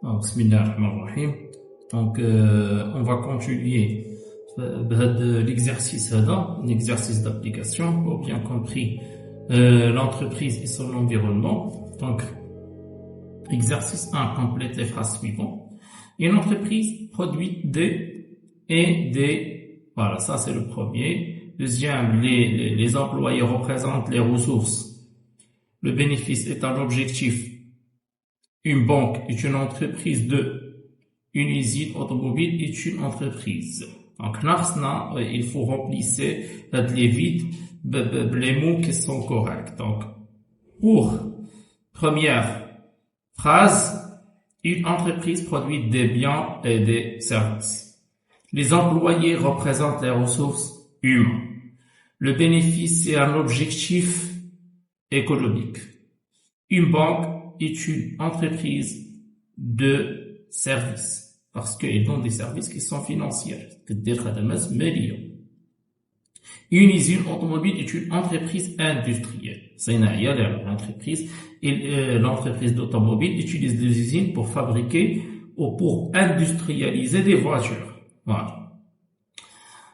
Donc, bismillahirrahmanirrahim. Donc, on va continuer l'exercice un exercice d'application pour bien compris l'entreprise et son environnement. Donc, exercice 1, complète les phrases suivantes. Une entreprise produit voilà, ça c'est le premier. Deuxième, les employés représentent les ressources. Le bénéfice est un objectif. Une banque est une entreprise une usine automobile est une entreprise. Donc, il faut remplir les vides, les mots qui sont corrects. Donc, pour première phrase, une entreprise produit des biens et des services. Les employés représentent les ressources humaines. Le bénéfice est un objectif économique. Une banque est une entreprise de services parce qu'ils donnent des services qui sont financiers. Une usine automobile est une entreprise industrielle. C'est l'entreprise d'automobile utilise des usines pour fabriquer ou pour industrialiser des voitures. Voilà.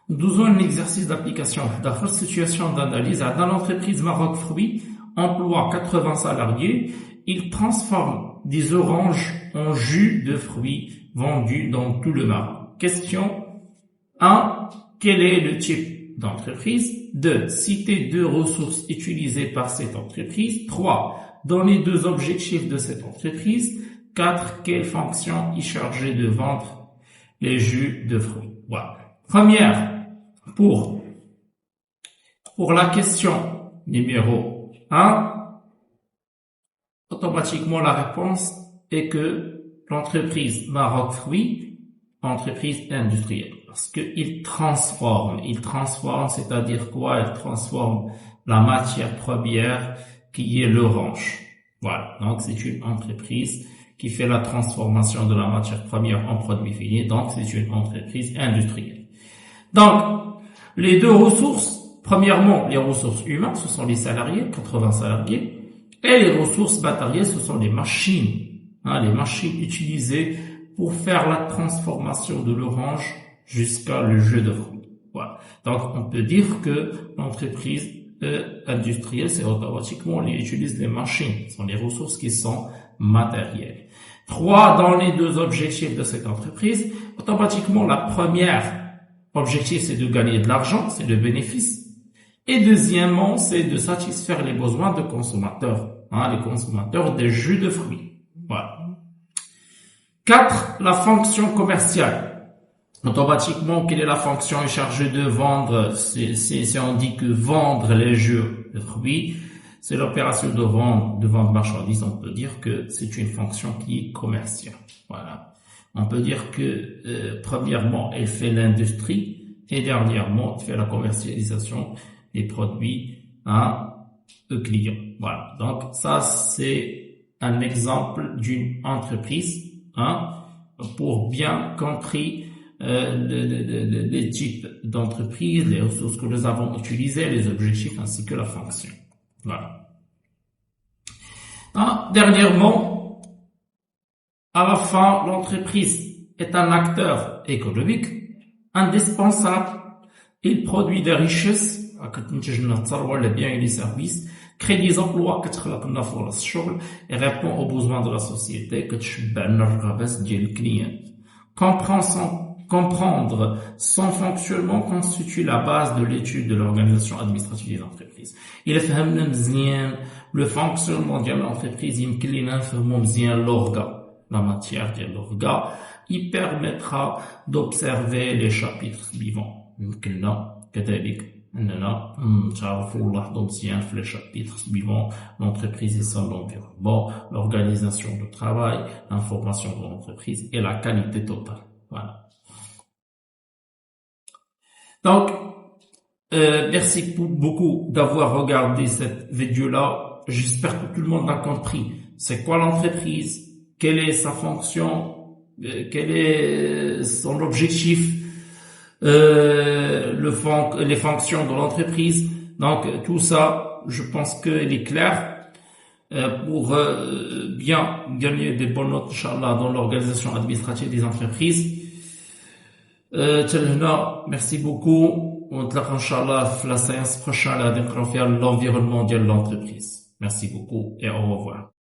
Nous avons un exercice d'application. Dans la situation d'analyse, dans l'entreprise Maroc Fruits emploie 80 salariés. Il transforme des oranges en jus de fruits vendus dans tout le Maroc. Question 1. Quel est le type d'entreprise? 2. Citer 2 ressources utilisées par cette entreprise. 3. Donner 2 objectifs de cette entreprise. 4. Quelle fonction est chargée de vendre les jus de fruits? Voilà. Première, pour la question numéro 1, automatiquement la réponse est que l'entreprise Maroc Fruits, entreprise industrielle, parce qu'il transforme, c'est-à-dire quoi? Il transforme la matière première qui est l'orange. Voilà, donc c'est une entreprise qui fait la transformation de la matière première en produit fini, donc c'est une entreprise industrielle. Donc, les 2 ressources, premièrement, les ressources humaines, ce sont les salariés, 80 salariés, et les ressources matérielles, ce sont les machines utilisées pour faire la transformation de l'orange jusqu'à le jus de fruits. Voilà. Donc, on peut dire que l'entreprise industrielle, c'est automatiquement, on utilise les machines, ce sont les ressources qui sont matérielles. 3, dans les 2 objectifs de cette entreprise, automatiquement, la première objectif, c'est de gagner de l'argent, c'est le bénéfice. Et deuxièmement, c'est de satisfaire les besoins de consommateurs, les consommateurs des jus de fruits. Voilà. 4, la fonction commerciale. Automatiquement, quelle est la fonction chargée de vendre? Si on dit que vendre les jus de fruits, c'est l'opération de vente marchandises. On peut dire que c'est une fonction qui est commerciale. Voilà. On peut dire que premièrement, elle fait l'industrie et dernièrement, elle fait la commercialisation des produits aux clients. Voilà. Donc ça, c'est un exemple d'une entreprise pour bien compris les types d'entreprises, les ressources que nous avons utilisées, les objectifs ainsi que la fonction. Voilà. Dernièrement, à la fin, l'entreprise est un acteur économique indispensable. Il produit des richesses, les biens et les services, crée des emplois et répond aux besoins de la société. Comprendre son fonctionnement constitue la base de l'étude de l'organisation administrative des entreprises. Il fait le fonctionnement de l'entreprise, la matière de l'orga, il permettra d'observer les chapitres suivants. Les chapitres suivants, l'entreprise et son environnement, l'organisation du travail, l'information de l'entreprise et la qualité totale. Voilà. Donc, merci beaucoup d'avoir regardé cette vidéo-là. J'espère que tout le monde a compris. C'est quoi l'entreprise? Quelle est sa fonction? Quel est son objectif? Les fonctions de l'entreprise. Donc, tout ça, je pense qu'il est clair. pour bien gagner des bonnes notes, Inch'Allah, dans l'organisation administrative des entreprises. Merci beaucoup. On te Inch'Allah, la séance prochaine, l'environnement de l'entreprise. Merci beaucoup et au revoir.